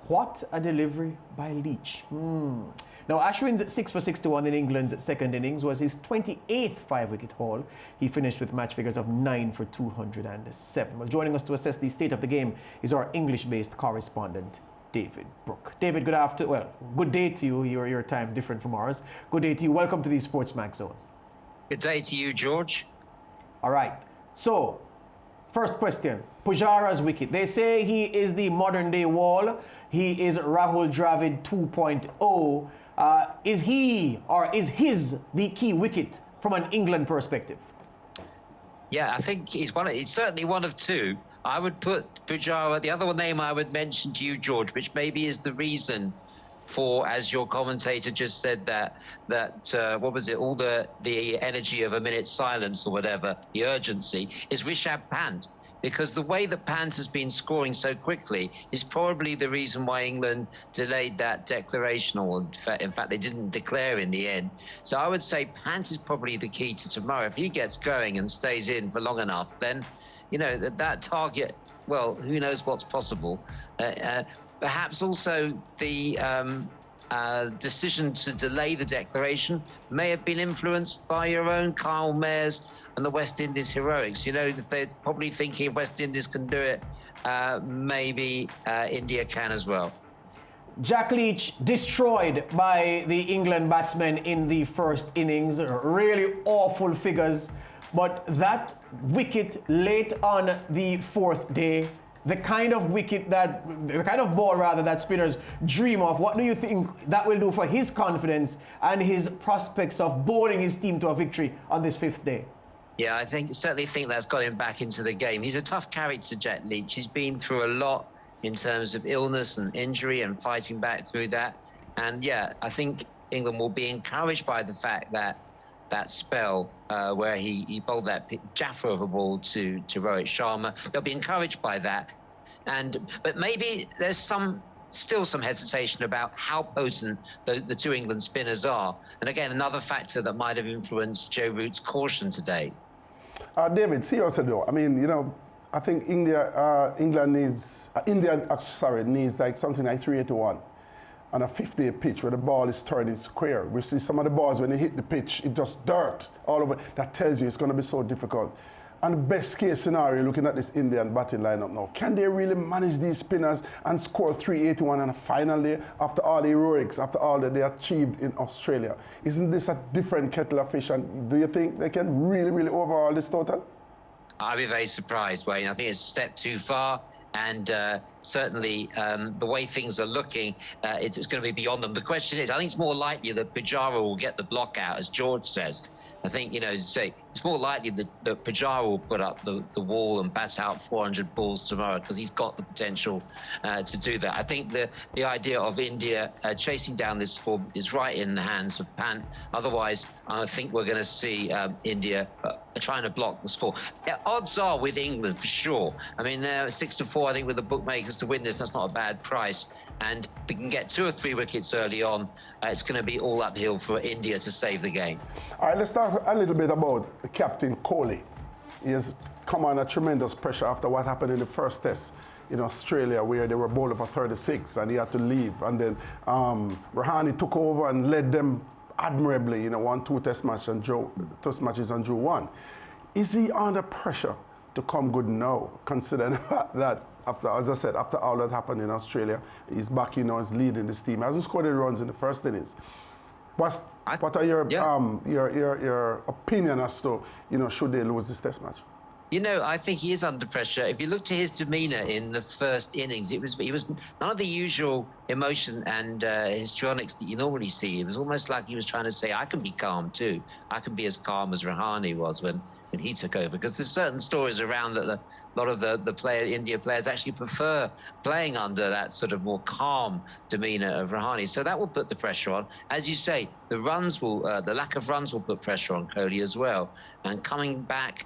What a delivery by Leach. Now, Ashwin's 6 for 61 in England's second innings was his 28th 5-wicket haul. He finished with match figures of 9 for 207. Well, joining us to assess the state of the game is our English-based correspondent, David Brooke. David, good day to you. Your time different from ours. Good day to you. Welcome to the SportsMax Zone. Good day to you, George. All right. So, first question. Pujara's wicket. They say he is the modern-day Wall. He is Rahul Dravid 2.0. Is he or is his the key wicket from an England perspective? Yeah, I think he's certainly one of two. I would put Pujara, the other name I would mention to you, George, which maybe is the reason for, as your commentator just said, that what was it, all the energy of a minute's silence or whatever, the urgency, is Rishabh Pant. Because the way that Pant has been scoring so quickly is probably the reason why England delayed that declaration, or in fact they didn't declare in the end. So I would say Pant is probably the key to tomorrow. If he gets going and stays in for long enough, then, you know, that target, well, who knows what's possible. Perhaps also the decision to delay the declaration may have been influenced by your own Kyle Mayers and the West Indies heroics. You know, that they're probably thinking if West Indies can do it, maybe India can as well. Jack Leach destroyed by the England batsmen in the first innings. Really awful figures. But that wicket late on the fourth day, the kind of ball that spinners dream of, what do you think that will do for his confidence and his prospects of bowling his team to a victory on this fifth day? Yeah, I certainly think that's got him back into the game. He's a tough character, Jack Leach. He's been through a lot in terms of illness and injury and fighting back through that. And yeah, I think England will be encouraged by the fact that spell where he bowled that Jaffa of a ball to Rohit Sharma. They'll be encouraged by that. But maybe there's still some hesitation about how potent the two England spinners are. And again, another factor that might have influenced Joe Root's caution today. David, seriously though, I mean, you know, I think India needs like something like 381 on a 50-day pitch where the ball is turning square. We see some of the balls when they hit the pitch, it just dirt all over. That tells you it's going to be so difficult. And the best case scenario, looking at this Indian batting lineup now, can they really manage these spinners and score 381 on a final day after all the heroics, after all that they achieved in Australia? Isn't this a different kettle of fish? And do you think they can really, really overhaul this total? I'd be very surprised, Wayne. I think it's a step too far, and certainly the way things are looking, it's going to be beyond them. The question is, I think it's more likely that Pujara will get the block out, as George says. I think, you know, say it's more likely that Pujara will put up the wall and bat out 400 balls tomorrow because he's got the potential to do that. I think the idea of India chasing down this score is right in the hands of Pant. Otherwise, I think we're going to see India trying to block the score. Odds are with England for sure. I mean, 6-4, I think, with the bookmakers to win this, that's not a bad price. And if they can get 2 or 3 wickets early on, it's going to be all uphill for India to save the game. All right, let's talk a little bit about Captain Kohli. He has come under tremendous pressure after what happened in the first test in Australia, where they were bowling for 36 and he had to leave. And then Rahane took over and led them admirably, you know, won 2 test matches and drew 1. Is he under pressure to come good now, considering that, after, as I said, after all that happened in Australia, he's back, you know, he's leading this team. He hasn't scored any runs in the first innings. What are your opinion as to, you know, should they lose this test match? You know, I think he is under pressure. If you look to his demeanour in the first innings, he was none of the usual emotion and histrionics that you normally see. It was almost like he was trying to say, I can be calm too. I can be as calm as Rahane was when he took over. Because there's certain stories around that a lot of the India players actually prefer playing under that sort of more calm demeanour of Rahane. So that will put the pressure on. As you say, the lack of runs will put pressure on Kohli as well. And coming back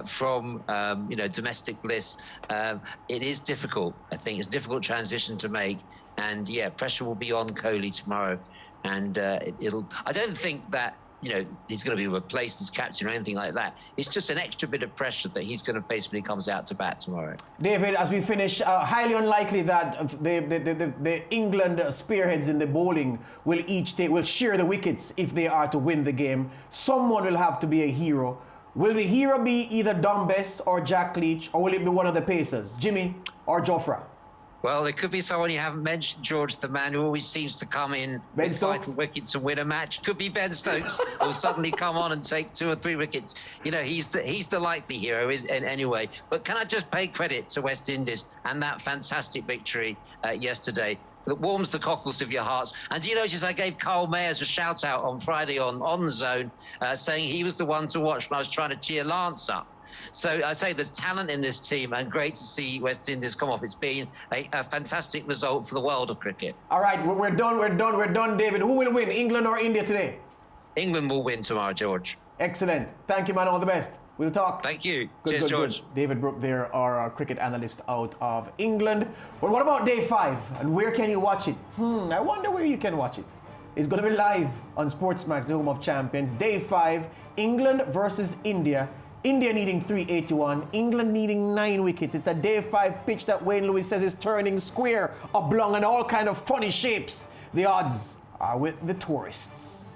from domestic bliss, it is difficult. I think it's a difficult transition to make, and yeah, pressure will be on Kohli tomorrow, and I don't think that he's going to be replaced as captain or anything like that. It's just an extra bit of pressure that he's going to face when he comes out to bat tomorrow. David, as we finish, highly unlikely that the England spearheads in the bowling will share the wickets if they are to win the game. Someone will have to be a hero. Will the hero be either Dom Bess or Jack Leach, or will it be one of the Pacers, Jimmy or Jofra? Well, it could be someone you haven't mentioned, George, the man who always seems to come in with vital wickets and win a match. Could be Ben Stokes, who'll suddenly come on and take 2 or 3 wickets. He's the likely hero anyway. But can I just pay credit to West Indies and that fantastic victory yesterday that warms the cockles of your hearts? And do you notice I gave Carl Mayers a shout out on Friday on the Zone, saying he was the one to watch when I was trying to cheer Lance up. So I say there's talent in this team, and great to see West Indies come off. It's been a fantastic result for the world of cricket. All right, we're done, David. Who will win, England or India today? England will win tomorrow, George. Excellent. Thank you, man. All the best. We'll talk. Thank you. Good, Cheers, good, George. Good. David Brooke there, our cricket analyst out of England. Well, what about day 5? And where can you watch it? I wonder where you can watch it. It's going to be live on SportsMax, the home of champions. Day 5, England versus India. India needing 381, England needing 9 wickets. It's a day 5 pitch that Wayne Lewis says is turning square, oblong, and all kind of funny shapes. The odds are with the tourists.